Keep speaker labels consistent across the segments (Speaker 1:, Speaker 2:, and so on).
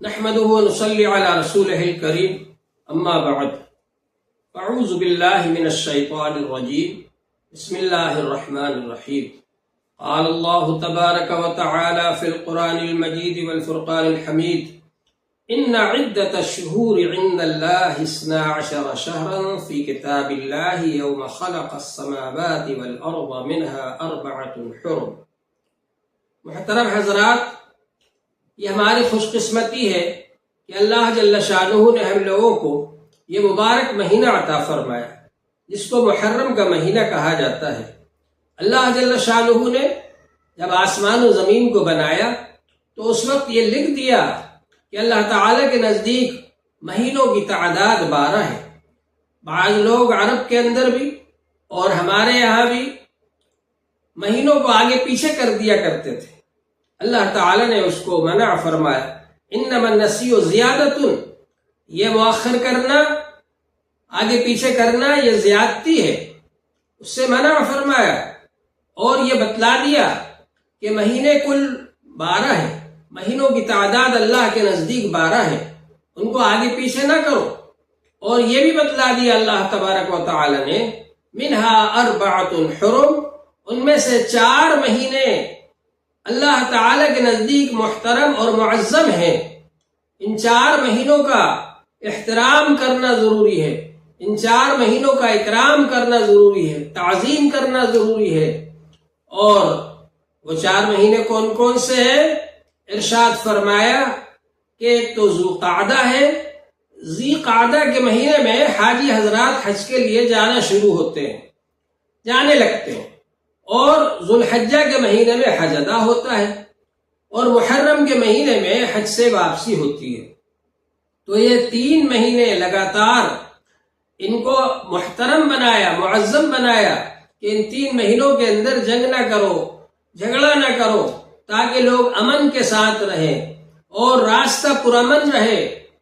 Speaker 1: نحمده ونصلي على رسوله الكريم اما بعد اعوذ بالله من الشيطان الرجيم بسم الله الرحمن الرحيم قال الله تبارك وتعالى في القرآن المجيد والفرقان الحميد إن عدة الشهور عند الله 12 شهرا في كتاب الله يوم خلق السماوات والأرض منها 4 حرم۔ محترم حضرات، یہ ہماری خوش قسمتی ہے کہ اللہ جل شانہ نے ہم لوگوں کو یہ مبارک مہینہ عطا فرمایا جس کو محرم کا مہینہ کہا جاتا ہے۔ اللہ جل شانہ نے جب آسمان و زمین کو بنایا تو اس وقت یہ لکھ دیا کہ اللہ تعالیٰ کے نزدیک مہینوں کی تعداد 12 ہے۔ بعض لوگ عرب کے اندر بھی اور ہمارے یہاں بھی مہینوں کو آگے پیچھے کر دیا کرتے تھے۔ اللہ تعالیٰ نے اس کو منع فرمایا، انما النسیء زیادۃ، یہ مؤخر کرنا، آگے پیچھے کرنا یہ زیادتی ہے، اس سے منع فرمایا اور یہ بتلا دیا کہ مہینے کل 12 ہیں، مہینوں کی تعداد اللہ کے نزدیک 12 ہے، ان کو آگے پیچھے نہ کرو۔ اور یہ بھی بتلا دیا اللہ تبارک و تعالی نے منہا 4 حرم، ان میں سے 4 مہینے اللہ تعالی کے نزدیک محترم اور معظم ہیں۔ ان 4 مہینوں کا احترام کرنا ضروری ہے، ان 4 مہینوں کا اکرام کرنا ضروری ہے، تعظیم کرنا ضروری ہے۔ اور وہ 4 مہینے کون کون سے ہیں؟ ارشاد فرمایا کہ ایک تو ذو قعدہ ہے، ذی قعدہ کے مہینے میں حاجی حضرات حج کے لیے جانا شروع ہوتے ہیں، جانے لگتے ہیں، اور ذو الحجہ کے مہینے میں حج ادا ہوتا ہے، اور محرم کے مہینے میں حج سے واپسی ہوتی ہے۔ تو یہ 3 مہینے لگاتار ان کو محترم بنایا، معظم بنایا کہ ان 3 مہینوں کے اندر جنگ نہ کرو، جھگڑا نہ کرو، تاکہ لوگ امن کے ساتھ رہیں اور راستہ پرامن رہے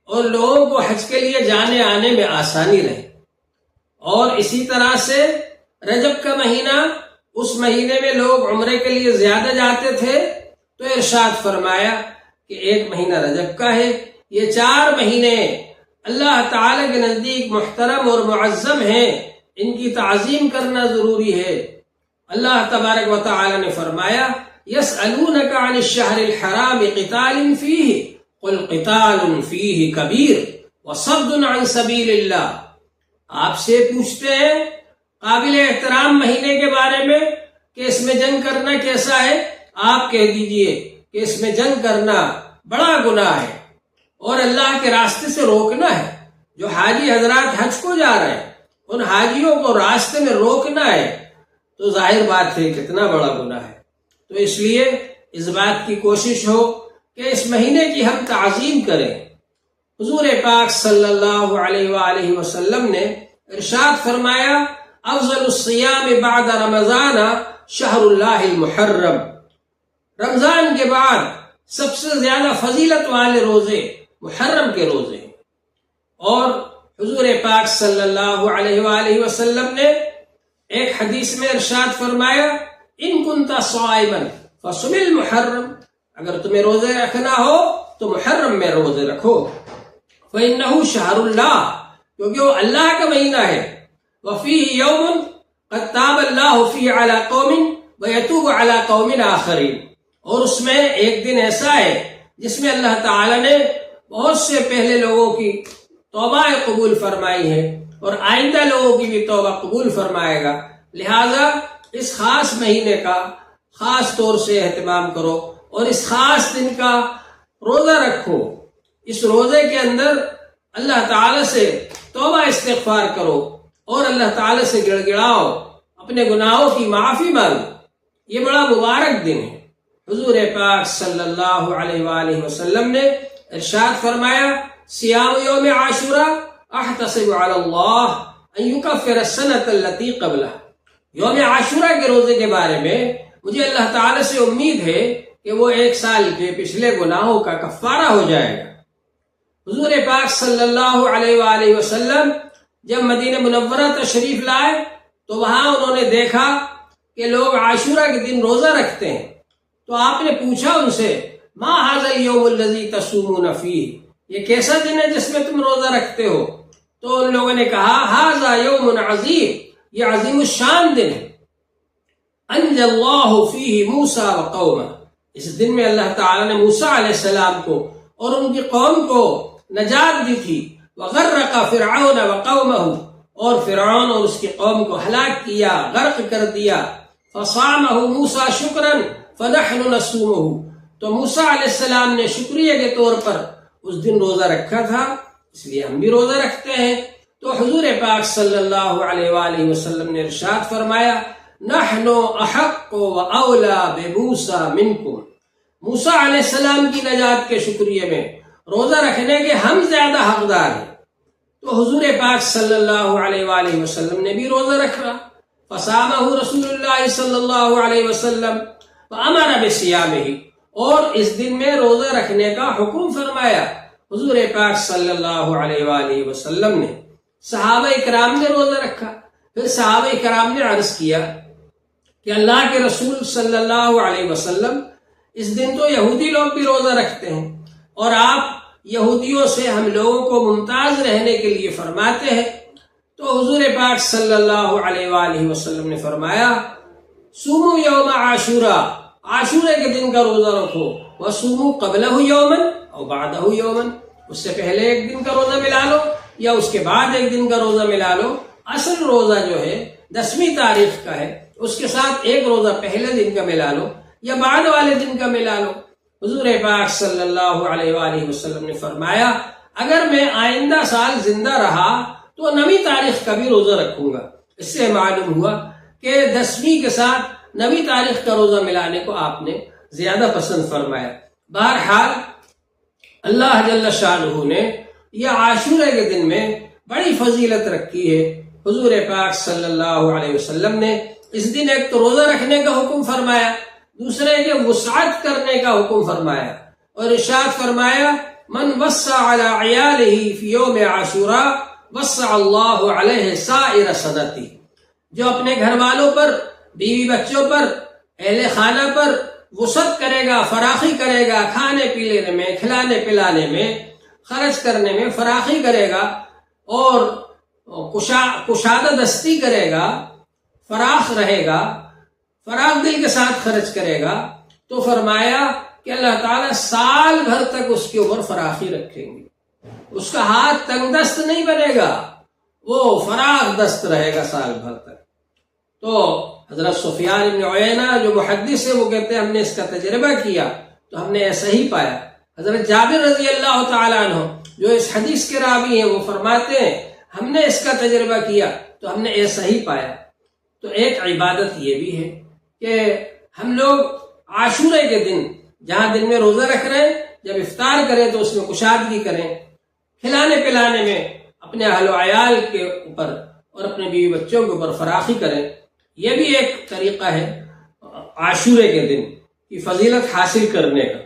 Speaker 1: اور لوگوں کو حج کے لیے جانے آنے میں آسانی رہے۔ اور اسی طرح سے رجب کا مہینہ، اس مہینے میں لوگ عمرے کے لیے زیادہ جاتے تھے، تو ارشاد فرمایا کہ 1 مہینہ رجب کا ہے۔ یہ 4 مہینے اللہ تعالی کے نزدیک محترم اور معظم ہیں، ان کی تعظیم کرنا ضروری ہے۔ اللہ تبارک و تعالی نے فرمایا يسألونك عن الشهر الحرام قتال فيه قل قتال فيه كبير وصد عن سبيل الله، آپ سے پوچھتے ہیں قابل احترام مہینے کے بارے میں کہ اس میں جنگ کرنا کیسا ہے۔ آپ کہہ دیجئے کہ اس میں جنگ کرنا بڑا گناہ ہے اور اللہ کے راستے سے روکنا ہے۔ جو حاجی حضرات حج کو جا رہے ہیں، ان حاجیوں کو راستے میں روکنا ہے، تو ظاہر بات ہے کتنا بڑا گناہ ہے۔ تو اس لیے اس بات کی کوشش ہو کہ اس مہینے کی ہم تعظیم کریں۔ حضور پاک صلی اللہ علیہ وآلہ وسلم نے ارشاد فرمایا افضل الصیام بعد رمضان شہر اللہ المحرم، رمضان کے بعد سب سے زیادہ فضیلت والے روزے محرم کے روزے ہیں۔ اور حضور پاک صلی اللہ علیہ وآلہ وسلم نے ایک حدیث میں ارشاد فرمایا ان کنت صائما فصم المحرم، اگر تمہیں روزے رکھنا ہو تو محرم میں روزے رکھو، فإنہ شہر اللہ، کیونکہ وہ اللہ کا مہینہ ہے، وفیہ یوم قد تاب اللہ فیہ علی قوم ویتوب علی قوم آخرین، اور اس میں ایک دن ایسا ہے جس میں اللہ تعالی نے بہت سے پہلے لوگوں کی توبہ قبول فرمائی ہے اور آئندہ لوگوں کی بھی توبہ قبول فرمائے گا۔ لہذا اس خاص مہینے کا خاص طور سے اہتمام کرو اور اس خاص دن کا روزہ رکھو۔ اس روزے کے اندر اللہ تعالی سے توبہ استغفار کرو اور اللہ تعالی سے گڑ گڑاؤ، اپنے گناہوں کی معافی مانگو۔ یہ بڑا مبارک دن ہے۔ حضور پاک صلی اللہ علیہ وآلہ وسلم نے ارشاد فرمایا صیام یوم عاشوراء احتسب علی اللہ ان یکفر السنۃ التی قبلہ، یوم عاشوراء کے روزے کے بارے میں مجھے اللہ تعالی سے امید ہے کہ وہ 1 سال کے پچھلے گناہوں کا کفارہ ہو جائے گا۔ حضور پاک صلی اللہ علیہ وآلہ وسلم جب مدینہ منورہ تشریف لائے تو وہاں انہوں نے دیکھا کہ لوگ عاشوراء کے دن روزہ رکھتے ہیں، تو آپ نے پوچھا ان سے ما ھذا اليوم الذی تصومون فیہ، یہ کیسا دن ہے جس میں تم روزہ رکھتے ہو؟ تو ان لوگوں نے کہا ھذا یوم عظیم، یہ عظیم الشان دن ہے، انجى اللہ فیہ موسیٰ وقومہ، اس دن میں اللہ تعالیٰ نے موسیٰ علیہ السلام کو اور ان کی قوم کو نجات دی تھی، وغرق فرعون وقومہ، اور فرعون اور اس کی قوم کو ہلاک کیا، غرق کر دیا، فصامہ موسیٰ شکرا فنحن نصومہ، تو موسیٰ علیہ السلام نے شکریہ کے طور پر اس دن روزہ رکھا تھا، اس لیے ہم بھی روزہ رکھتے ہیں۔ تو حضور پاک صلی اللہ علیہ وآلہ وسلم نے ارشاد فرمایا نحن احق و اولا بموسیٰ منکم، موسیٰ علیہ السلام کی نجات کے شکریہ میں روزہ رکھنے کے ہم زیادہ حقدار ہیں۔ تو حضور پاک صلی اللہ علیہ وآلہ وسلم نے بھی روزہ رکھا، فصامہ رسول اللہ صلی اللہ علیہ وسلم فامر بصیامہ، اور اس دن میں روزہ رکھنے کا حکم فرمایا حضور پاک صلی اللہ علیہ وآلہ وسلم نے۔ صحابہ کرام نے روزہ رکھا، پھر صحابہ کرام نے عرض کیا کہ اللہ کے رسول صلی اللہ علیہ وسلم اس دن تو یہودی لوگ بھی روزہ رکھتے ہیں، اور آپ یہودیوں سے ہم لوگوں کو ممتاز رہنے کے لیے فرماتے ہیں۔ تو حضور پاک صلی اللہ علیہ وآلہ وسلم نے فرمایا صوموا یوم عاشوراء، عاشورے کے دن کا روزہ رکھو، وصوموا قبلہ یوما او بعدہ یوما، اس سے پہلے ایک دن کا روزہ ملا لو یا اس کے بعد ایک دن کا روزہ ملا لو۔ اصل روزہ جو ہے 10ویں تاریخ کا ہے، اس کے ساتھ ایک روزہ پہلے دن کا ملا لو یا بعد والے دن کا ملا لو۔ حضور پاک صلی اللہ علیہ وآلہ وسلم نے فرمایا اگر میں آئندہ سال زندہ رہا تو 9ویں تاریخ کا بھی روزہ رکھوں گا۔ اس سے معلوم ہوا کہ 10ویں کے ساتھ 9ویں تاریخ کا روزہ ملانے کو آپ نے زیادہ پسند فرمایا۔ بہرحال اللہ جل شانہ نے یہ عاشورے کے دن میں بڑی فضیلت رکھی ہے۔ حضور پاک صلی اللہ علیہ وسلم نے اس دن ایک تو روزہ رکھنے کا حکم فرمایا، دوسرے کہ وسعت کرنے کا حکم فرمایا، اور ارشاد فرمایا من وسع علی عیالہ فی یوم عاشوراء وسع اللہ علیہ سائر سنتی، جو اپنے گھر والوں پر، بیوی بچوں پر، اہل خانہ پر وسعت کرے گا، فراخی کرے گا، کھانے پینے میں، کھلانے پلانے میں، خرچ کرنے میں فراخی کرے گا، اور کشادہ دستی کرے گا، فراخ رہے گا، فراخ دل کے ساتھ خرچ کرے گا، تو فرمایا کہ اللہ تعالیٰ سال بھر تک اس کے اوپر فراخی رکھیں گے، اس کا ہاتھ تنگ دست نہیں بنے گا، وہ فراخ دست رہے گا سال بھر تک۔ تو حضرت سفیان بن عیینہ جو محدث ہے وہ کہتے ہیں ہم نے اس کا تجربہ کیا تو ہم نے ایسا ہی پایا۔ حضرت جابر رضی اللہ تعالیٰ عنہ جو اس حدیث کے راوی ہیں وہ فرماتے ہیں ہم نے اس کا تجربہ کیا تو ہم نے ایسا ہی پایا۔ تو ایک عبادت یہ بھی ہے کہ ہم لوگ عاشورے کے دن جہاں دن میں روزہ رکھ رہے ہیں، جب افطار کریں تو اس میں کشادگی کریں، کھلانے پلانے میں اپنے اہل و عیال کے اوپر اور اپنے بیوی بچوں کے اوپر فراخی کریں۔ یہ بھی ایک طریقہ ہے عاشورے کے دن کی فضیلت حاصل کرنے کا۔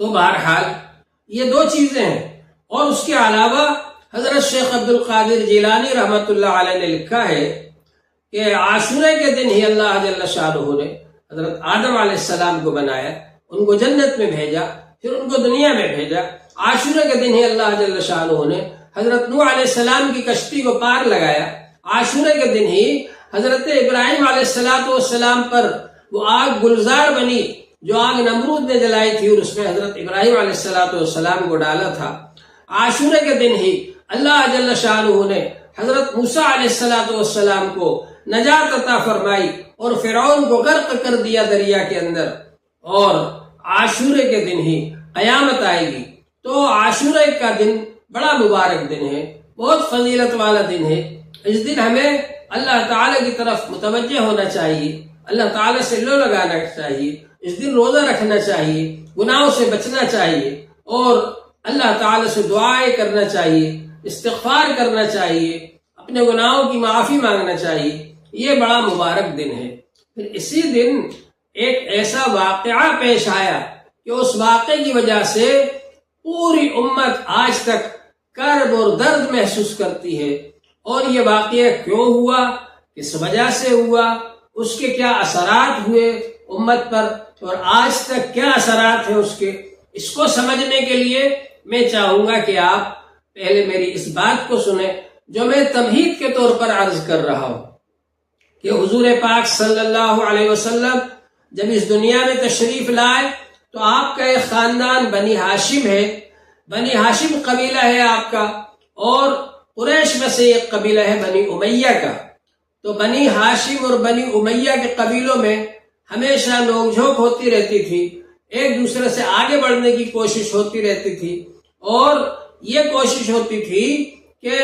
Speaker 1: تو بہرحال یہ دو چیزیں ہیں، اور اس کے علاوہ حضرت شیخ عبد القادر جیلانی رحمۃ اللہ علیہ نے لکھا ہے کہ عاشورے کے دن ہی اللہ جل شانہ نے حضرت آدم علیہ السلام کو بنایا، ان کو جنت میں بھیجا، پھر ان کو دنیا میں بھیجا۔ عاشورے کے دن ہی اللہ جل شانہ نے حضرت نوح علیہ السلام کی کشتی کو پار لگایا۔ عاشورے کے دن ہی حضرت ابراہیم علیہ السلام پر وہ آگ گلزار بنی جو آگ نمرود نے جلائی تھی، اور اس میں حضرت ابراہیم علیہ السلام کو ڈالا تھا۔ عاشورے کے دن ہی اللہ جل شانہ نے حضرت موسیٰ علیہ السلام کو نجات عطا فرمائی اور فرعون کو غرق کر دیا دریا کے اندر، اور عاشورے کے دن ہی قیامت آئے گی۔ تو عاشورے کا دن بڑا مبارک دن ہے، بہت فضیلت والا دن ہے۔ اس دن ہمیں اللہ تعالیٰ کی طرف متوجہ ہونا چاہیے، اللہ تعالیٰ سے لو لگانا چاہیے، اس دن روزہ رکھنا چاہیے، گناہوں سے بچنا چاہیے، اور اللہ تعالیٰ سے دعائیں کرنا چاہیے، استغفار کرنا چاہیے، اپنے گناہوں کی معافی مانگنا چاہیے۔ یہ بڑا مبارک دن ہے۔ پھر اسی دن ایک ایسا واقعہ پیش آیا کہ اس واقعے کی وجہ سے پوری امت آج تک کرب اور درد محسوس کرتی ہے، اور یہ واقعہ کیوں ہوا، کس وجہ سے ہوا، اس کے کیا اثرات ہوئے، امت پر اور آج تک کیا اثرات ہیں اس کے، اس کو سمجھنے کے لیے میں چاہوں گا کہ آپ پہلے میری اس بات کو سنیں جو میں تمہید کے طور پر عرض کر رہا ہوں کہ حضور پاک صلی اللہ علیہ وسلم جب اس دنیا میں تشریف لائے تو آپ کا ایک خاندان بنی ہاشم ہے، بنی ہاشم قبیلہ ہے آپ کا، اور قریش میں سے ایک قبیلہ ہے بنی امیہ کا۔ تو بنی ہاشم اور بنی امیہ کے قبیلوں میں ہمیشہ نوک جھوک ہوتی رہتی تھی، ایک دوسرے سے آگے بڑھنے کی کوشش ہوتی رہتی تھی، اور یہ کوشش ہوتی تھی کہ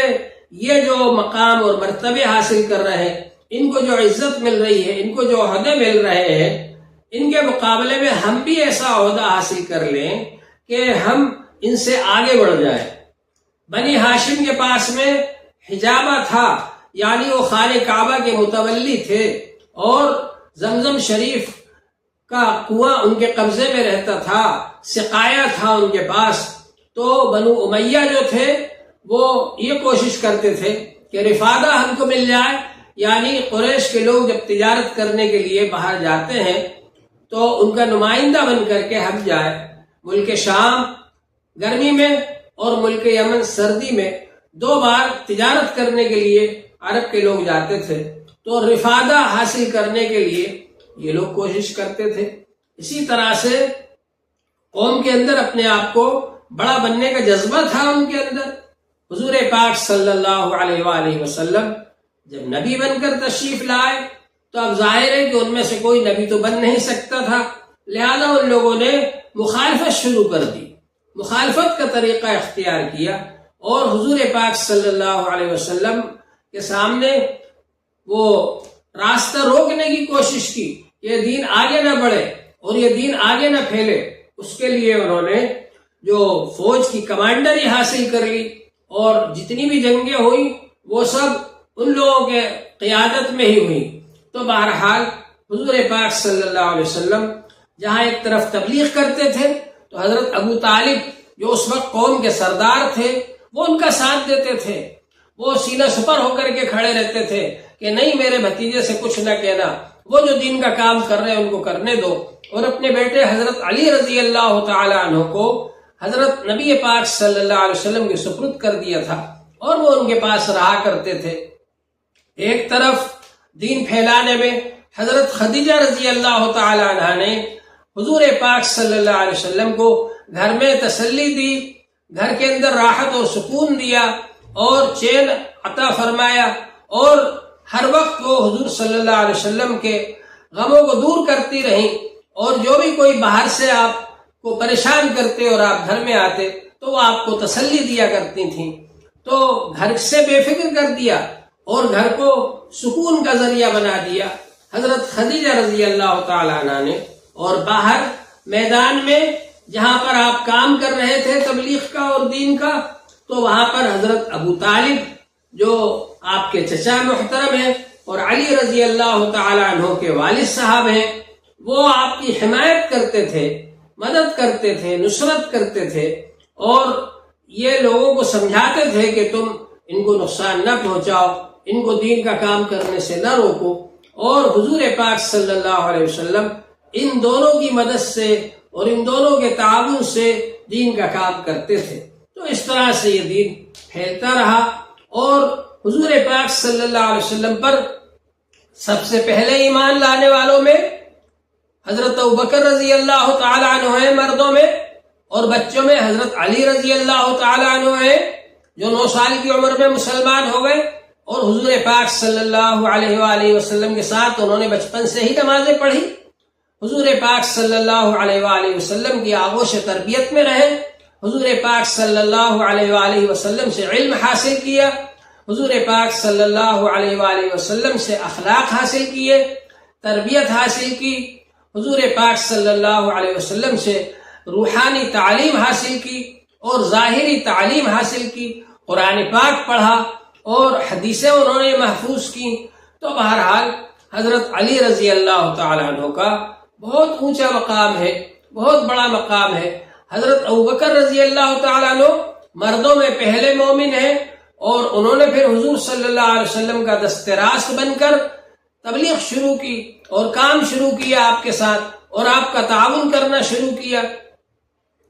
Speaker 1: یہ جو مقام اور مرتبے حاصل کر رہے ہیں، ان کو جو عزت مل رہی ہے، ان کو جو عہدے مل رہے ہیں، ان کے مقابلے میں ہم بھی ایسا عہدہ حاصل کر لیں کہ ہم ان سے آگے بڑھ جائیں۔ بنی ہاشم کے پاس میں حجابہ تھا، یعنی وہ خانہ کعبہ کے متولی تھے، اور زمزم شریف کا کنواں ان کے قبضے میں رہتا تھا، سقایا تھا ان کے پاس۔ تو بنو امیہ جو تھے وہ یہ کوشش کرتے تھے کہ رفادہ ہم کو مل جائے، یعنی قریش کے لوگ جب تجارت کرنے کے لیے باہر جاتے ہیں تو ان کا نمائندہ بن کر کے ہم جائیں۔ ملک شام گرمی میں اور ملک یمن سردی میں 2 بار تجارت کرنے کے لیے عرب کے لوگ جاتے تھے، تو رفادہ حاصل کرنے کے لیے یہ لوگ کوشش کرتے تھے۔ اسی طرح سے قوم کے اندر اپنے آپ کو بڑا بننے کا جذبہ تھا ان کے اندر۔ حضور پاک صلی اللہ علیہ وآلہ وسلم جب نبی بن کر تشریف لائے تو اب ظاہر ہے کہ ان میں سے کوئی نبی تو بن نہیں سکتا تھا، لہذا ان لوگوں نے مخالفت شروع کر دی، مخالفت کا طریقہ اختیار کیا، اور حضور پاک صلی اللہ علیہ وسلم کے سامنے وہ راستہ روکنے کی کوشش کی، یہ دین آگے نہ بڑھے اور یہ دین آگے نہ پھیلے۔ اس کے لیے انہوں نے جو فوج کی کمانڈری حاصل کر لی، اور جتنی بھی جنگیں ہوئی وہ سب ان لوگوں کے قیادت میں ہی ہوئی۔ تو بہرحال حضور پاک صلی اللہ علیہ وسلم جہاں ایک طرف تبلیغ کرتے تھے تو حضرت ابو طالب جو اس وقت قوم کے سردار تھے وہ ان کا ساتھ دیتے تھے، وہ سینہ سپر ہو کر کے کھڑے رہتے تھے کہ نہیں، میرے بھتیجے سے کچھ نہ کہنا، وہ جو دین کا کام کر رہے ہیں ان کو کرنے دو۔ اور اپنے بیٹے حضرت علی رضی اللہ تعالی عنہ کو حضرت نبی پاک صلی اللہ علیہ وسلم کے سپرد کر دیا تھا، اور وہ ان کے پاس رہا کرتے تھے۔ ایک طرف دین پھیلانے میں حضرت خدیجہ رضی اللہ تعالی عنہ نے حضور پاک صلی اللہ علیہ وسلم کو گھر میں تسلی دی، گھر کے اندر راحت اور سکون دیا اور چین عطا فرمایا، اور ہر وقت وہ حضور صلی اللہ علیہ وسلم کے غموں کو دور کرتی رہیں، اور جو بھی کوئی باہر سے آپ کو پریشان کرتے اور آپ گھر میں آتے تو وہ آپ کو تسلی دیا کرتی تھیں۔ تو گھر سے بے فکر کر دیا اور گھر کو سکون کا ذریعہ بنا دیا حضرت خدیجہ رضی اللہ تعالی عنہ نے۔ اور باہر میدان میں جہاں پر آپ کام کر رہے تھے تبلیغ کا اور دین کا، تو وہاں پر حضرت ابو طالب جو آپ کے چچا محترم ہیں اور علی رضی اللہ تعالی عنہ کے والد صاحب ہیں، وہ آپ کی حمایت کرتے تھے، مدد کرتے تھے، نصرت کرتے تھے، اور یہ لوگوں کو سمجھاتے تھے کہ تم ان کو نقصان نہ پہنچاؤ، ان کو دین کا کام کرنے سے نہ روکو۔ اور حضور پاک صلی اللہ علیہ وسلم ان دونوں کی مدد سے اور ان دونوں کے تعاون سے دین کا کام کرتے تھے۔ تو اس طرح سے یہ دین پھیلتا رہا، اور حضور پاک صلی اللہ علیہ وسلم پر سب سے پہلے ایمان لانے والوں میں حضرت ابوبکر رضی اللہ تعالی عنہ ہیں مردوں میں، اور بچوں میں حضرت علی رضی اللہ تعالی عنہ ہیں جو 9 سال کی عمر میں مسلمان ہو گئے، اور حضور پاک صلی اللہ علیہ وآلہ وسلم کے ساتھ انہوں نے بچپن سے ہی نمازیں پڑھی، حضور پاک صلی اللہ علیہ وآلہ وسلم کی آغوش تربیت میں رہے، حضور پاک صلی اللہ علیہ وآلہ وسلم سے علم حاصل کیا، حضور پاک صلی اللہ علیہ وآلہ وسلم سے اخلاق حاصل کیے، تربیت حاصل کی، حضور پاک صلی اللہ علیہ وسلم سے روحانی تعلیم حاصل کی اور ظاہری تعلیم حاصل کی، قرآن پاک پڑھا اور حدیثیں انہوں نے محفوظ کی۔ تو بہرحال حضرت علی رضی اللہ تعالی عنہ کا بہت اونچا مقام ہے، بہت بڑا مقام ہے۔ حضرت ابوبکر رضی اللہ تعالی عنہ مردوں میں پہلے مومن ہیں، اور انہوں نے پھر حضور صلی اللہ علیہ وسلم کا دست راست بن کر تبلیغ شروع کی اور کام شروع کیا آپ کے ساتھ اور آپ کا تعاون کرنا شروع کیا،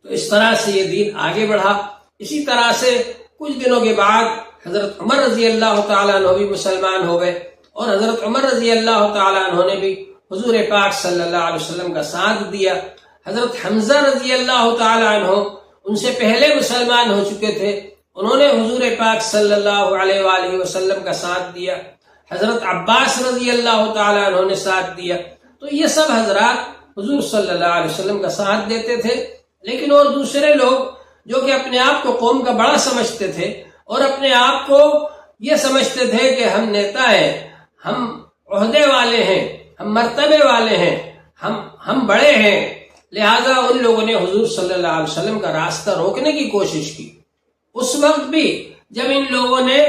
Speaker 1: تو اس طرح سے یہ دین آگے بڑھا۔ اسی طرح سے کچھ دنوں کے بعد حضرت عمر رضی اللہ تعالیٰ عنہ بھی مسلمان ہو گئے، اور حضرت عمر رضی اللہ تعالیٰ عنہ نے بھی حضور پاک صلی اللہ علیہ وسلم کا ساتھ دیا۔ حضرت حمزہ رضی اللہ تعالیٰ عنہ ان سے پہلے مسلمان ہو چکے تھے، انہوں نے حضور پاک صلی اللہ علیہ وآلہ وسلم کا ساتھ دیا۔ حضرت عباس رضی اللہ تعالیٰ عنہ نے ساتھ دیا۔ تو یہ سب حضرات حضور صلی اللہ علیہ وسلم کا ساتھ دیتے تھے، لیکن اور دوسرے لوگ جو کہ اپنے آپ کو قوم کا بڑا سمجھتے تھے اور اپنے آپ کو یہ سمجھتے تھے کہ ہم نیتا ہیں، ہم عہدے والے ہیں، ہم مرتبے والے ہیں، ہم بڑے ہیں، لہذا ان لوگوں نے حضور صلی اللہ علیہ وسلم کا راستہ روکنے کی کوشش کی۔ اس وقت بھی جب ان لوگوں نے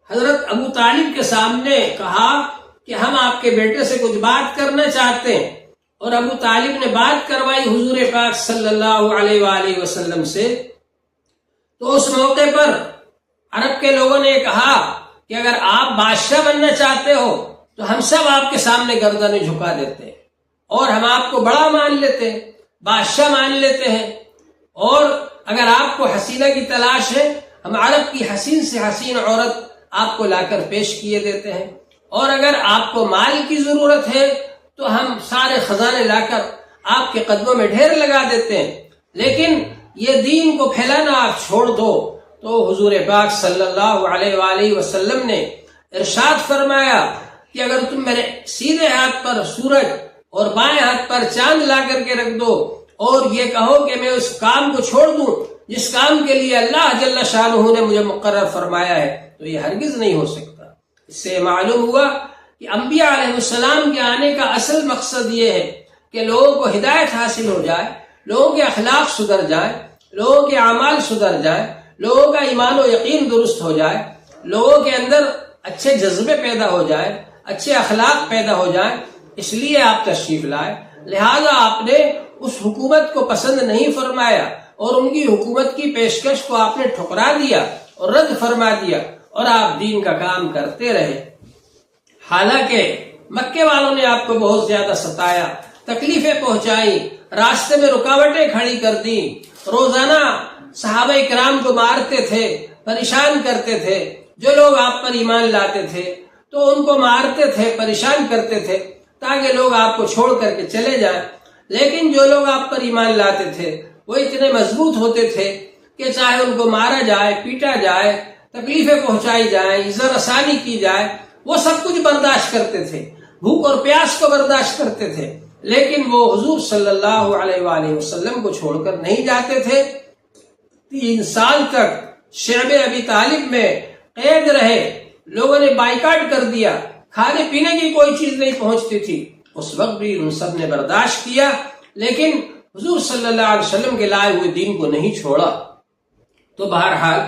Speaker 1: حضرت ابو طالب کے سامنے کہا کہ ہم آپ کے بیٹے سے کچھ بات کرنا چاہتے ہیں، اور ابو طالب نے بات کروائی حضور پاک صلی اللہ علیہ وآلہ وسلم سے، تو اس موقع پر عرب کے لوگوں نے کہا کہ اگر آپ بادشاہ بننا چاہتے ہو تو ہم سب آپ کے سامنے گردنیں جھکا دیتے ہیں اور ہم آپ کو بڑا مان لیتے ہیں، بادشاہ مان لیتے ہیں، اور اگر آپ کو حسینہ کی تلاش ہے ہم عرب کی حسین سے حسین عورت آپ کو لا کر پیش کیے دیتے ہیں، اور اگر آپ کو مال کی ضرورت ہے تو ہم سارے خزانے لا کر آپ کے قدموں میں ڈھیر لگا دیتے ہیں، لیکن یہ دین کو پھیلانا آپ چھوڑ دو۔ تو حضور پاک صلی اللہ علیہ وآلہ وسلم نے ارشاد فرمایا کہ اگر تم میرے سیدھے ہاتھ پر سورج اور بائیں ہاتھ پر چاند لا کر کے رکھ دو اور یہ کہو کہ میں اس کام کو چھوڑ دوں جس کام کے لیے اللہ جل شانہ نے مجھے مقرر فرمایا ہے، تو یہ ہرگز نہیں ہو سکتا۔ اس سے معلوم ہوا کہ انبیاء علیہ السلام کے آنے کا اصل مقصد یہ ہے کہ لوگوں کو ہدایت حاصل ہو جائے، لوگوں کے اخلاق سدھر جائیں، لوگوں کے اعمال سدھر جائیں، لوگوں کا ایمان و یقین درست ہو جائے، لوگوں کے اندر اچھے جذبے پیدا ہو جائے، اچھے اخلاق پیدا ہو جائیں، اس لیے آپ تشریف لائے۔ لہذا آپ نے اس حکومت کو پسند نہیں فرمایا اور ان کی حکومت کی پیشکش کو آپ نے ٹھکرا دیا اور رد فرما دیا، اور آپ دین کا کام کرتے رہے۔ حالانکہ مکے والوں نے آپ کو بہت زیادہ ستایا، تکلیفیں پہنچائی، راستے میں رکاوٹیں کھڑی کر دی، روزانہ صحابہ کرام کو مارتے تھے، پریشان کرتے تھے۔ جو لوگ آپ پر ایمان لاتے تھے تو ان کو مارتے تھے، پریشان کرتے تھے تاکہ لوگ آپ کو چھوڑ کر کے چلے جائیں، لیکن جو لوگ آپ پر ایمان لاتے تھے وہ اتنے مضبوط ہوتے تھے کہ چاہے ان کو مارا جائے، پیٹا جائے، تکلیفیں پہنچائی جائیں، اذیت رسانی کی جائے، وہ سب کچھ برداشت کرتے تھے، بھوک اور پیاس کو برداشت کرتے تھے، لیکن وہ حضور صلی اللہ علیہ وآلہ وسلم کو چھوڑ کر نہیں جاتے تھے۔ 3 سال تک شعب ابی طالب میں قید رہے، لوگوں نے بائیکاٹ کر دیا، کھانے پینے کی کوئی چیز نہیں پہنچتی تھی، اس وقت بھی ان سب نے برداشت کیا، لیکن حضور صلی اللہ علیہ وسلم کے لائے ہوئے دین کو نہیں چھوڑا۔ تو بہرحال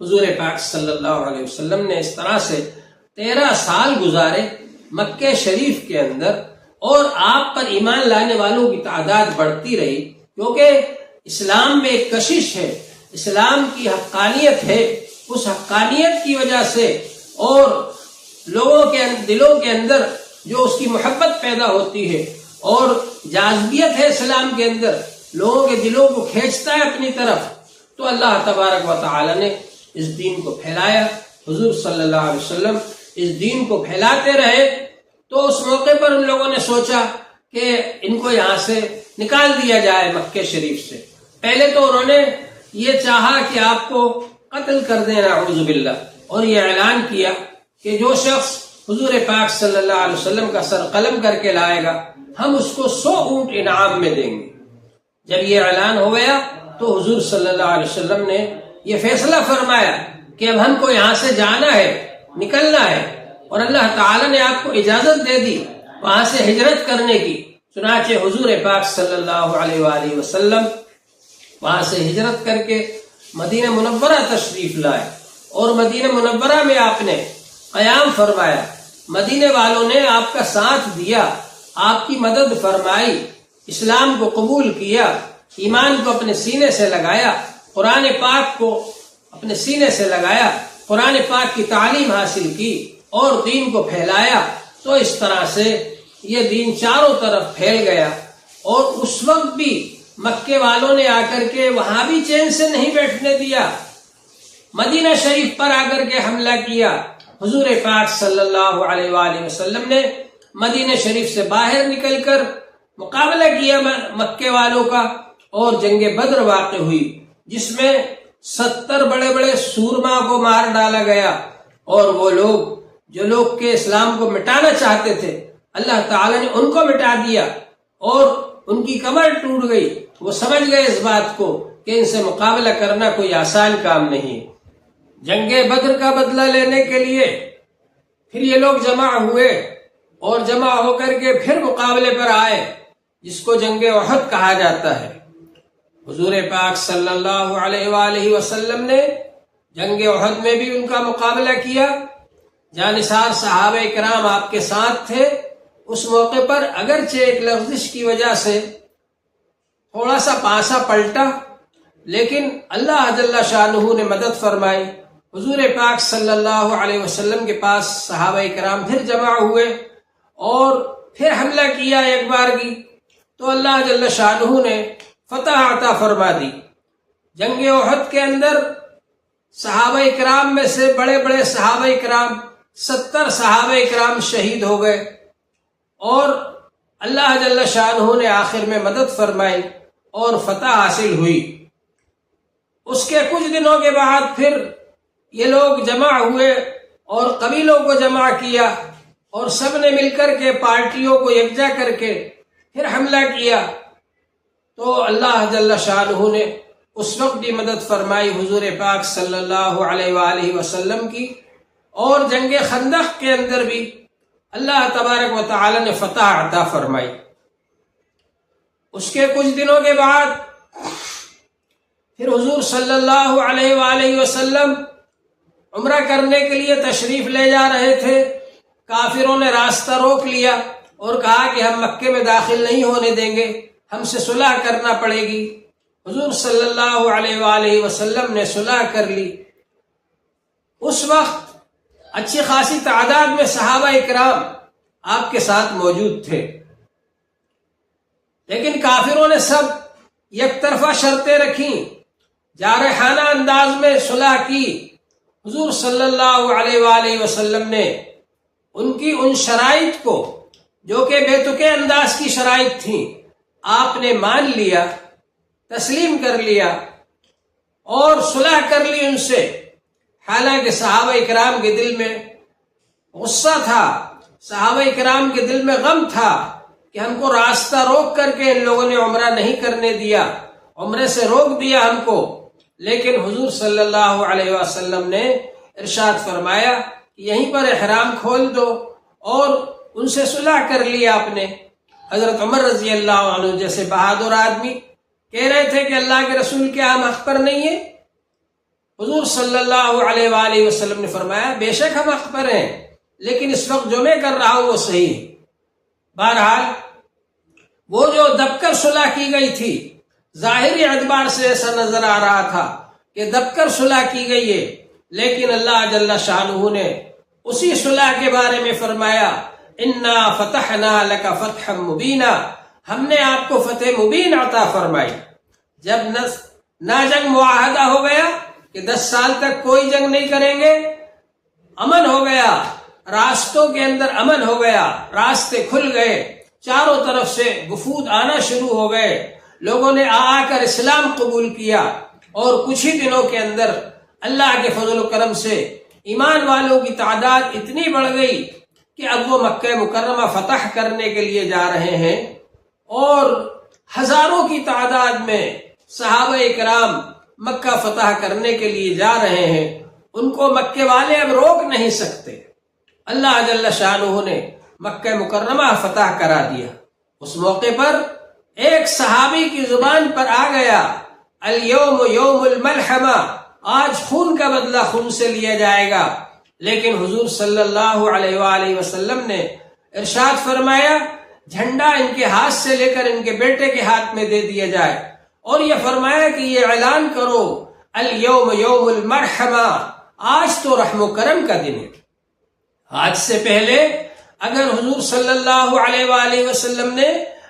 Speaker 1: حضور پاک صلی اللہ علیہ وسلم نے اس طرح سے 13 سال گزارے مکہ شریف کے اندر، اور آپ پر ایمان لانے والوں کی تعداد بڑھتی رہی، کیونکہ اسلام میں ایک کشش ہے، اسلام کی حقانیت ہے، اس حقانیت کی وجہ سے اور لوگوں کے دلوں کے اندر جو اس کی محبت پیدا ہوتی ہے اور جاذبیت ہے اسلام کے اندر، لوگوں کے دلوں کو کھینچتا ہے اپنی طرف، تو اللہ تبارک و تعالی نے اس دین کو پھیلایا۔ حضور صلی اللہ علیہ وسلم اس دین کو پھیلاتے رہے، تو اس موقع پر ان لوگوں نے سوچا کہ ان کو یہاں سے نکال دیا جائے مکہ شریف سے۔ پہلے تو انہوں نے یہ چاہا کہ آپ کو قتل کر دیں، نعوذ باللہ، اور یہ اعلان کیا کہ جو شخص حضور پاک صلی اللہ علیہ وسلم کا سر قلم کر کے لائے گا ہم اس کو 100 اونٹ انعام میں دیں گے۔ جب یہ اعلان ہو گیا تو حضور صلی اللہ علیہ وسلم نے یہ فیصلہ فرمایا کہ اب ہم کو یہاں سے جانا ہے، نکلنا ہے، اور اللہ تعالی نے آپ کو اجازت دے دی وہاں سے ہجرت کرنے کی۔ چنانچہ حضور پاک صلی اللہ علیہ وآلہ وسلم وہاں سے ہجرت کر کے مدینہ منورہ تشریف لائے، اور مدینہ منورہ میں آپ نے قیام فرمایا، مدینے والوں نے آپ کا ساتھ دیا، آپ کی مدد فرمائی، اسلام کو قبول کیا، ایمان کو اپنے سینے سے لگایا، قرآن پاک کو اپنے سینے سے لگایا، قرآن پاک کی تعلیم حاصل کی اور دین کو پھیلایا۔ تو تو اس طرح سے یہ دین چاروں طرف پھیل گیا، اور اس وقت بھی مکے والوں نے آ کر کے وہاں بھی چین سے نہیں بیٹھنے دیا، مدینہ شریف پر آ کر کے حملہ کیا۔ حضور پاک صلی اللہ علیہ وآلہ وسلم نے مدینہ شریف سے باہر نکل کر مقابلہ کیا مکے والوں کا، اور جنگ بدر واقع ہوئی، جس میں 70 بڑے بڑے سورما کو مار ڈالا گیا، اور وہ لوگ جو لوگ کے اسلام کو مٹانا چاہتے تھے اللہ تعالی نے ان کو مٹا دیا، اور ان کی کمر ٹوٹ گئی۔ وہ سمجھ گئے اس بات کو کہ ان سے مقابلہ کرنا کوئی آسان کام نہیں۔ جنگ بدر کا بدلہ لینے کے لیے پھر یہ لوگ جمع ہوئے، اور جمع ہو کر کے پھر مقابلے پر آئے، جس کو جنگ احد کہا جاتا ہے۔ حضور پاک صلی اللہ علیہ وآلہ وسلم نے جنگ احد میں بھی ان کا مقابلہ کیا۔ جانثار صحابہ کرام آپ کے ساتھ تھے۔ اس موقع پر اگرچہ ایک لغزش کی وجہ سے تھوڑا سا پانسا پلٹا، لیکن اللہ جل شانہ نے مدد فرمائی۔ حضور پاک صلی اللہ علیہ وسلم کے پاس صحابہ کرام پھر جمع ہوئے، اور پھر حملہ کیا ایک بار کی، تو اللہ جل شانہ نے فتح عطا فرما دی۔ جنگ احد کے اندر صحابہ کرام میں سے بڑے بڑے صحابہ کرام 70 صحابہ کرام شہید ہو گئے، اور اللہ جل شانہ نے آخر میں مدد فرمائی اور فتح حاصل ہوئی۔ اس کے کچھ دنوں کے بعد پھر یہ لوگ جمع ہوئے اور قبیلوں کو جمع کیا، اور سب نے مل کر کے پارٹیوں کو یکجا کر کے پھر حملہ کیا، تو اللہ جل شانہ نے اس وقت بھی مدد فرمائی حضور پاک صلی اللہ علیہ وآلہ وسلم کی، اور جنگ خندق کے اندر بھی اللہ تبارک و تعالی نے فتح عطا فرمائی۔ اس کے کچھ دنوں کے بعد پھر حضور صلی اللہ علیہ وآلہ وسلم عمرہ کرنے کے لیے تشریف لے جا رہے تھے۔ کافروں نے راستہ روک لیا اور کہا کہ ہم مکے میں داخل نہیں ہونے دیں گے، ہم سے صلح کرنا پڑے گی۔ حضور صلی اللہ علیہ وآلہ وسلم نے صلح کر لی۔ اس وقت اچھی خاصی تعداد میں صحابہ اکرام آپ کے ساتھ موجود تھے، لیکن کافروں نے سب یک طرفہ شرطیں رکھیں، جارحانہ انداز میں صلح کی۔ حضور صلی اللہ علیہ وآلہ وسلم نے ان کی ان شرائط کو، جو کہ بے تکے انداز کی شرائط تھیں، آپ نے مان لیا، تسلیم کر لیا اور صلح کر لی ان سے۔ حالانکہ صحابہ اکرام کے دل میں غصہ تھا، صحابہ اکرام کے دل میں غم تھا کہ ہم کو راستہ روک کر کے ان لوگوں نے عمرہ نہیں کرنے دیا، عمرے سے روک دیا ہم کو۔ لیکن حضور صلی اللہ علیہ وسلم نے ارشاد فرمایا کہ یہیں پر احرام کھول دو، اور ان سے صلح کر لیا آپ نے۔ حضرت عمر رضی اللہ عنہ جیسے بہادر آدمی کہہ رہے تھے کہ اللہ کے رسول کیا ہم حق پر نہیں ہیں؟ حضور صلی اللہ علیہ وآلہ وسلم نے فرمایا بے شک ہم حق پر ہیں، لیکن اس وقت جو میں کر رہا ہوں وہ صحیح ہے۔ بہرحال وہ جو دب کر صلح کی گئی تھی، ظاہری اعتبار سے ایسا نظر آ رہا تھا کہ دب کر صلح کی گئی ہے، لیکن اللہ جل شانہ نے اسی صلح کے بارے میں فرمایا انا فتحنا لک فتحا مبینا، ہم نے آپ کو فتح مبین عطا فرمائی۔ جب نہ جنگ معاہدہ ہو گیا کہ 10 سال تک کوئی جنگ نہیں کریں گے، امن ہو گیا، راستوں کے اندر امن ہو گیا، راستے کھل گئے، چاروں طرف سے وفود آنا شروع ہو گئے، لوگوں نے آ کر اسلام قبول کیا، اور کچھ ہی دنوں کے اندر اللہ کے فضل و کرم سے ایمان والوں کی تعداد اتنی بڑھ گئی کہ اب وہ مکہ مکرمہ فتح کرنے کے لیے جا رہے ہیں، اور ہزاروں کی تعداد میں صحابہ کرام مکہ فتح کرنے کے لیے جا رہے ہیں۔ ان کو مکے والے اب روک نہیں سکتے۔ اللہ جل شانہ نے مکہ مکرمہ فتح کرا دیا۔ اس موقع پر ایک صحابی کی زبان پر آ گیا الیوم یوم الملحمہ، آج خون کا بدلہ خون سے لیا جائے گا۔ لیکن حضور صلی اللہ علیہ وآلہ وسلم نے ارشاد فرمایا جھنڈا ان کے ہاتھ سے لے کر ان کے بیٹے کے ہاتھ میں دے دیا جائے، اور یہ فرمایا کہ یہ اعلان کرو الیوم یوم المرحمہ، آج تو رحم و کرم کا دن ہے۔ آج سے پہلے اگر حضور صلی اللہ علیہ وآلہ وسلم نے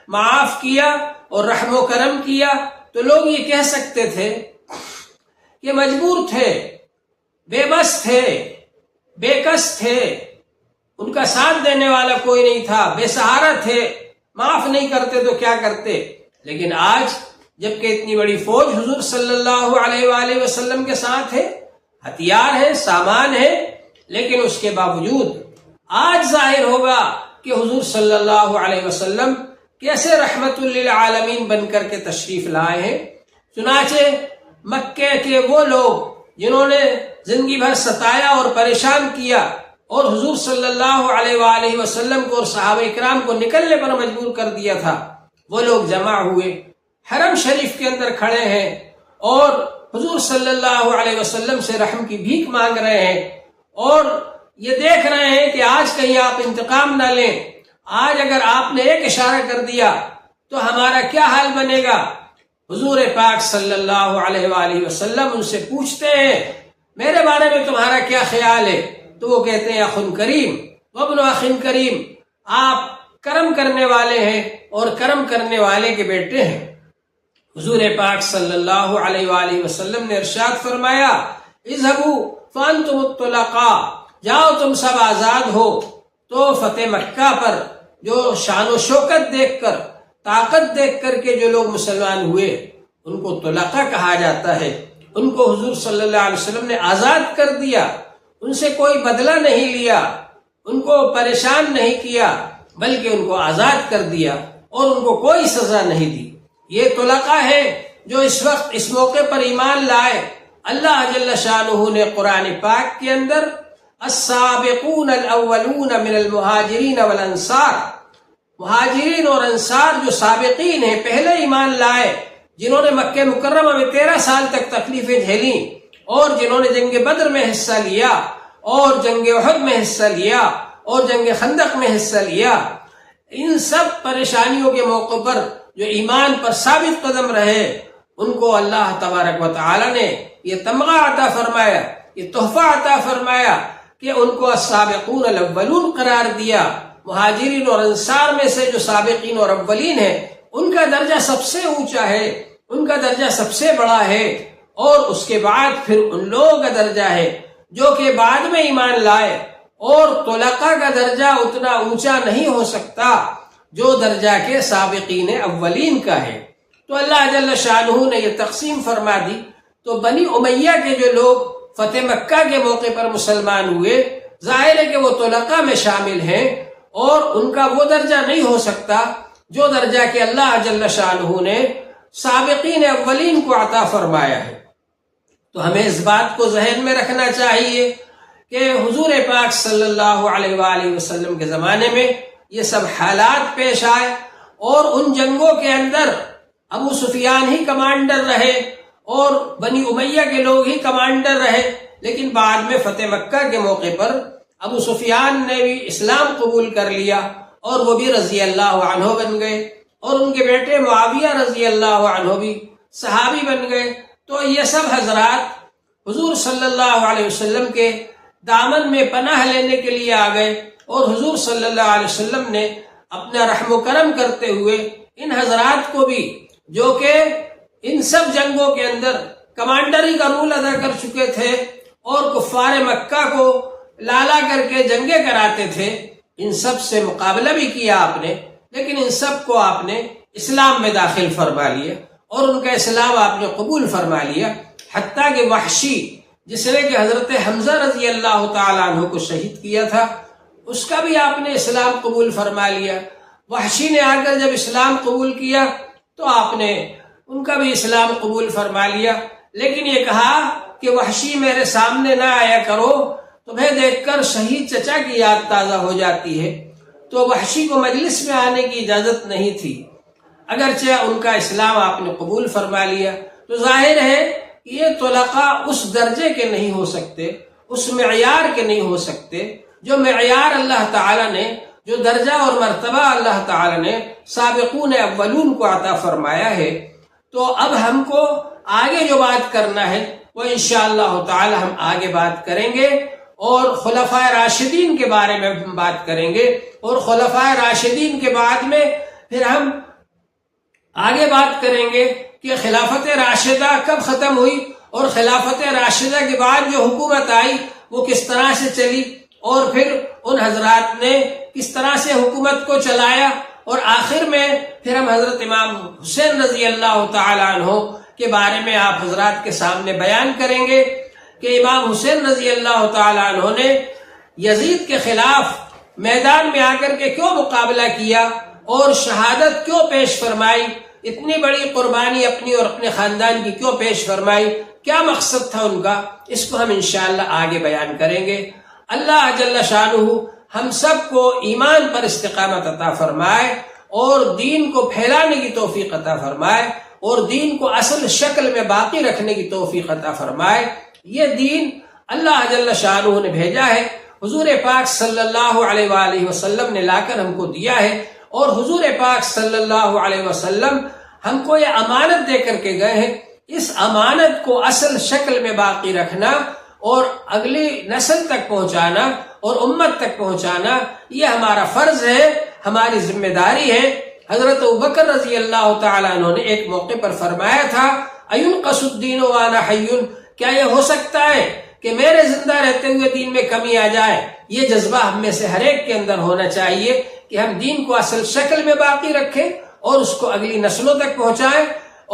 Speaker 1: معاف کیا اور رحم و کرم کیا تو لوگ یہ کہہ سکتے تھے کہ مجبور تھے، بے بس تھے، بے کس تھے، ان کا ساتھ دینے والا کوئی نہیں تھا، بے سہارا تھے، معاف نہیں کرتے تو کیا کرتے۔ لیکن آج جبکہ اتنی بڑی فوج حضور صلی اللہ علیہ وآلہ وسلم کے ساتھ ہے، ہتھیار ہے، سامان ہے، لیکن اس کے باوجود آج ظاہر ہوگا کہ حضور صلی اللہ علیہ وسلم کیسے رحمت للعالمین بن کر کے تشریف لائے ہیں۔ چنانچہ مکے کے وہ لوگ جنہوں نے زندگی بھر ستایا اور پریشان کیا اور حضور صلی اللہ علیہ وآلہ وسلم کو اور صحابہ اکرام کو نکلنے پر مجبور کر دیا تھا، وہ لوگ جمع ہوئے، حرم شریف کے اندر کھڑے ہیں اور حضور صلی اللہ علیہ وسلم سے رحم کی بھیک مانگ رہے ہیں اور یہ دیکھ رہے ہیں کہ آج کہیں آپ انتقام نہ لیں، آج اگر آپ نے ایک اشارہ کر دیا تو ہمارا کیا حال بنے گا۔ حضور پاک صلی اللہ علیہ وآلہ وسلم ان سے پوچھتے ہیں میرے بارے میں تمہارا کیا خیال ہے، تو وہ کہتے ہیں اخن کریم وابن اخن کریم، آپ کرم کرنے والے ہیں اور کرم کرنے والے کے بیٹے ہیں۔ حضور پاک صلی اللہ علیہ وآلہ وسلم نے ارشاد فرمایا اذهبوا فانتم الطلقاء، جاؤ تم سب آزاد ہو۔ تو فتح مکہ پر جو شان و شوکت دیکھ کر، طاقت دیکھ کر کے جو لوگ مسلمان ہوئے ان کو طلقاء کہا جاتا ہے۔ ان کو حضور صلی اللہ علیہ وسلم نے آزاد کر دیا، ان سے کوئی بدلہ نہیں لیا، ان کو پریشان نہیں کیا، بلکہ ان کو آزاد کر دیا اور ان کو کوئی سزا نہیں دی۔ یہ طلقاء ہے جو اس وقت اس موقع پر ایمان لائے۔ اللہ جل شانہ نے قرآن پاک کے اندر السابقون الاولون من المہاجرین والانصار، مہاجرین اور انصار جو سابقین ہیں، پہلے ایمان لائے، جنہوں نے مکہ مکرمہ میں 13 سال تک تکلیفیں جھیلیں اور جنہوں نے جنگ بدر میں حصہ لیا اور جنگ احد میں حصہ لیا اور جنگ خندق میں حصہ لیا، ان سب پریشانیوں کے موقع پر جو ایمان پر ثابت قدم رہے ان کو اللہ تبارک و تعالی نے یہ تمغہ عطا فرمایا، یہ تحفہ عطا فرمایا کہ ان کو السابقون الاولون قرار دیا۔ مہاجرین اور انصار میں سے جو سابقین اور اولین ہیں ان کا درجہ سب سے اونچا ہے، ان کا درجہ سب سے بڑا ہے، اور اس کے بعد پھر ان لوگوں کا درجہ ہے جو کہ بعد میں ایمان لائے، اور طلقاء کا درجہ اتنا اونچا نہیں ہو سکتا جو درجہ کے سابقین اولین کا ہے۔ تو اللہ جل شانہ نے یہ تقسیم فرما دی۔ تو بنی امیہ کے جو لوگ فتح مکہ کے موقع پر مسلمان ہوئے، ظاہر ہے کہ وہ طلقاء میں شامل ہیں اور ان کا وہ درجہ نہیں ہو سکتا جو درجہ کہ اللہ جل شانہ نے سابقین اولین کو عطا فرمایا ہے۔ تو ہمیں اس بات کو ذہن میں رکھنا چاہیے کہ حضور پاک صلی اللہ علیہ وآلہ وسلم کے زمانے میں یہ سب حالات پیش آئے اور ان جنگوں کے اندر ابو سفیان ہی کمانڈر رہے اور بنی امیہ کے لوگ ہی کمانڈر رہے، لیکن بعد میں فتح مکہ کے موقع پر ابو سفیان نے بھی اسلام قبول کر لیا اور وہ بھی رضی اللہ عنہ بن گئے، اور ان کے بیٹے معاویہ رضی اللہ عنہ بھی صحابی بن گئے۔ تو یہ سب حضرات حضور صلی اللہ علیہ وسلم کے دامن میں پناہ لینے کے لیے آ گئے، اور حضور صلی اللہ علیہ وسلم نے اپنا رحم و کرم کرتے ہوئے ان حضرات کو بھی، جو کہ ان سب جنگوں کے اندر کمانڈری کا رول ادا کر چکے تھے اور کفار مکہ کو لالا کر کے جنگیں کراتے تھے، ان سب سے مقابلہ بھی کیا آپ نے، لیکن ان سب کو آپ نے اسلام میں داخل فرما لیا اور ان کا اسلام آپ نے قبول فرما لیا۔ حتیٰ کہ وحشی، جس نے کہ حضرت حمزہ رضی اللہ تعالیٰ عنہ کو شہید کیا تھا، اس کا بھی آپ نے اسلام قبول فرما لیا۔ وحشی نے آ کر جب اسلام قبول کیا تو آپ نے ان کا بھی اسلام قبول فرما لیا، لیکن یہ کہا کہ وحشی میرے سامنے نہ آیا کرو، تمہیں دیکھ کر شہید چچا کی یاد تازہ ہو جاتی ہے۔ تو وحشی کو مجلس میں آنے کی اجازت نہیں تھی، اگرچہ ان کا اسلام آپ نے قبول فرما لیا۔ تو ظاہر ہے یہ طلقاء اس درجے کے نہیں ہو سکتے، اس معیار کے نہیں ہو سکتے جو معیار اللہ تعالیٰ نے، جو درجہ اور مرتبہ اللہ تعالیٰ نے سابقون اولون کو عطا فرمایا ہے۔ تو اب ہم کو آگے جو بات کرنا ہے وہ انشاءاللہ تعالی ہم آگے بات کریں گے، اور خلفائے راشدین کے بارے میں ہم بات کریں گے، اور خلفائے راشدین کے بعد میں پھر ہم آگے بات کریں گے کہ خلافت راشدہ کب ختم ہوئی، اور خلافت راشدہ کے بعد جو حکومت آئی وہ کس طرح سے چلی، اور پھر ان حضرات نے کس طرح سے حکومت کو چلایا، اور آخر میں پھر ہم حضرت امام حسین رضی اللہ تعالیٰ عنہ کے بارے میں آپ حضرات کے سامنے بیان کریں گے کہ امام حسین رضی اللہ تعالیٰ عنہ نے یزید کے خلاف میدان میں آ کر کے کیوں مقابلہ کیا اور شہادت کیوں پیش فرمائی، اتنی بڑی قربانی اپنی اور اپنے خاندان کی کیوں پیش فرمائی، کیا مقصد تھا ان کا، اس کو ہم انشاءاللہ آگے بیان کریں گے۔ اللہ جل شانہ ہم سب کو ایمان پر استقامت عطا فرمائے اور دین کو پھیلانے کی توفیق عطا فرمائے اور دین کو اصل شکل میں باقی رکھنے کی توفیق عطا فرمائے۔ یہ دین اللہ جل شانہ نے بھیجا ہے، حضور پاک صلی اللہ علیہ وآلہ وسلم نے لا کر ہم کو دیا ہے، اور حضور پاک صلی اللہ علیہ وسلم ہم کو یہ امانت دے کر کے گئے ہیں۔ اس امانت کو اصل شکل میں باقی رکھنا اور اگلی نسل تک پہنچانا اور امت تک پہنچانا یہ ہمارا فرض ہے، ہماری ذمہ داری ہے۔ حضرت ابوبکر رضی اللہ تعالیٰ عنہ نے ایک موقع پر فرمایا تھا، اَيُنْقَصُ الدِّينُ وَأَنَا حَيٌّ، کیا یہ ہو سکتا ہے کہ میرے زندہ رہتے ہوئے دین میں کمی آ جائے؟ یہ جذبہ ہم میں سے ہر ایک کے اندر ہونا چاہیے کہ ہم دین کو اصل شکل میں باقی رکھیں اور اس کو اگلی نسلوں تک پہنچائیں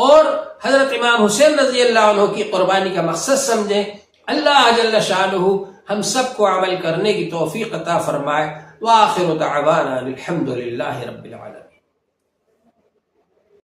Speaker 1: اور حضرت امام حسین رضی اللہ عنہ کی قربانی کا مقصد سمجھیں۔ اللہ جل شانہ ہم سب کو عمل کرنے کی توفیق عطا فرمائے۔ وآخر دعوانا الحمد للہ رب العالمین۔